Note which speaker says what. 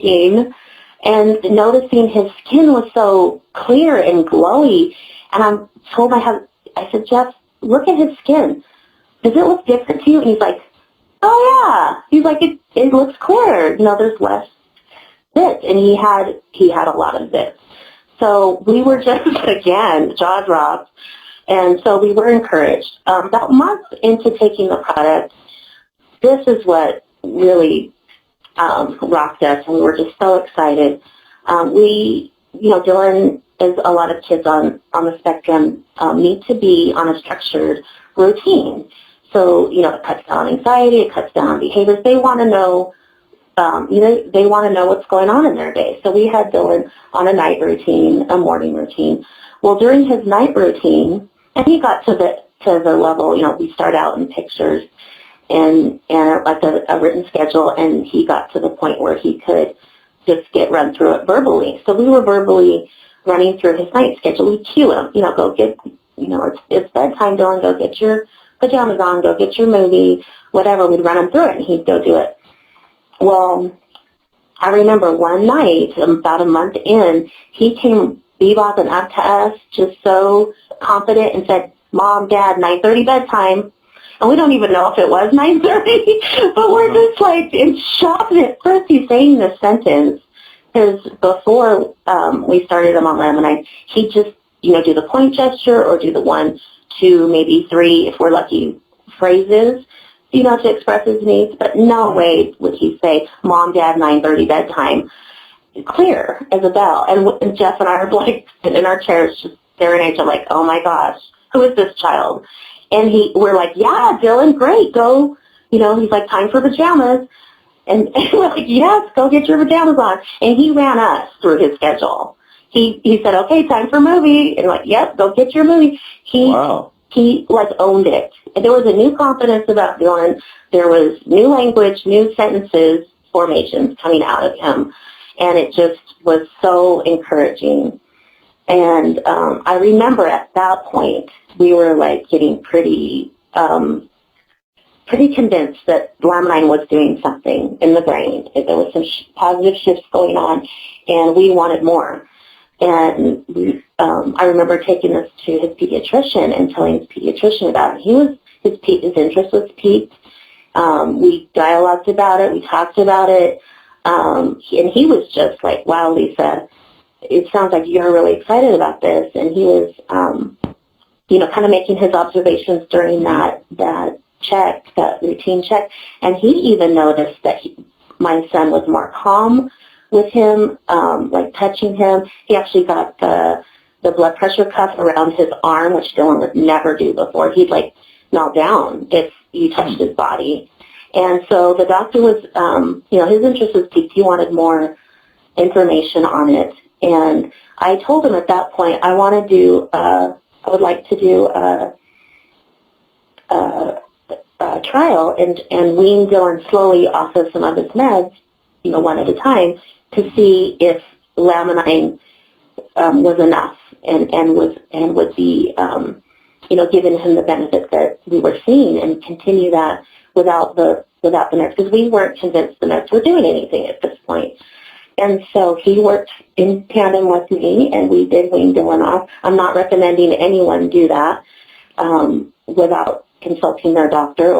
Speaker 1: looking and noticing his skin was so clear and glowy. And I told my husband, I said, Jeff, look at his skin. Does it look different to you? And he's like, oh yeah. He's like, it looks clearer. You know, there's less zits. And he had a lot of zits. So we were just, again, jaw dropped. And so we were encouraged. About a month into taking the product, this is what really rocked us, and we were just so excited. Dylan, as a lot of kids on the spectrum, need to be on a structured routine. So, it cuts down anxiety, it cuts down behaviors. They want to know, they want to know what's going on in their day. So we had Dylan on a night routine, a morning routine. Well, during his night routine, and he got to the level, we start out in pictures and like a written schedule, and he got to the point where he could just run through it verbally. So we were verbally running through his night schedule. We cue him, go get, it's bedtime, Dylan, go get your pajamas on, go get your movie, whatever. We'd run him through it, and he'd go do it. Well, I remember one night, about a month in, he came bebopping up to us, just so confident, and said, Mom, Dad, 9:30 bedtime. And we don't even know if it was 9:30, but we're just like in shock. And at first he's saying this sentence, because before we started him on Lemonade, he'd just, do the point gesture or do the 1, 2, maybe 3, if we're lucky, phrases, to express his needs. But no way would he say, Mom, Dad, 9:30 bedtime, clear as a bell. And Jeff and I are like sitting in our chairs just staring at each other like, oh my gosh, who is this child? And we're like, yeah, Dylan, great, go. He's like, time for pajamas. And we're like, yes, go get your pajamas on. And he ran us through his schedule. He said, okay, time for movie. And like, yep, go get your movie. He like owned it. And there was a new confidence about Dylan. There was new language, new sentences, formations coming out of him. And it just was so encouraging. And I remember at that point, we were like getting pretty convinced that Laminine was doing something in the brain. There was some positive shifts going on, and we wanted more. And I remember taking this to his pediatrician and telling his pediatrician about it. His interest was piqued. We dialogued about it. We talked about it. And he was just like, wow, Lisa, it sounds like you're really excited about this. And he was, kind of making his observations during that routine check. And he even noticed that my son was more calm with him, like touching him. He actually got the blood pressure cuff around his arm, which Dylan would never do before. He'd like kneel down if you touched his body. And so the doctor was, his interest was piqued. He wanted more information on it. And I told him at that point, I would like to do a trial and wean Dylan slowly off of some of his meds, one at a time, to see if Laminine was enough and would be, giving him the benefit that we were seeing, and continue that without the meds, because we weren't convinced the meds were doing anything at this point. And so he worked in tandem with me, and we did wean Dylan off. I'm not recommending anyone do that without consulting their doctor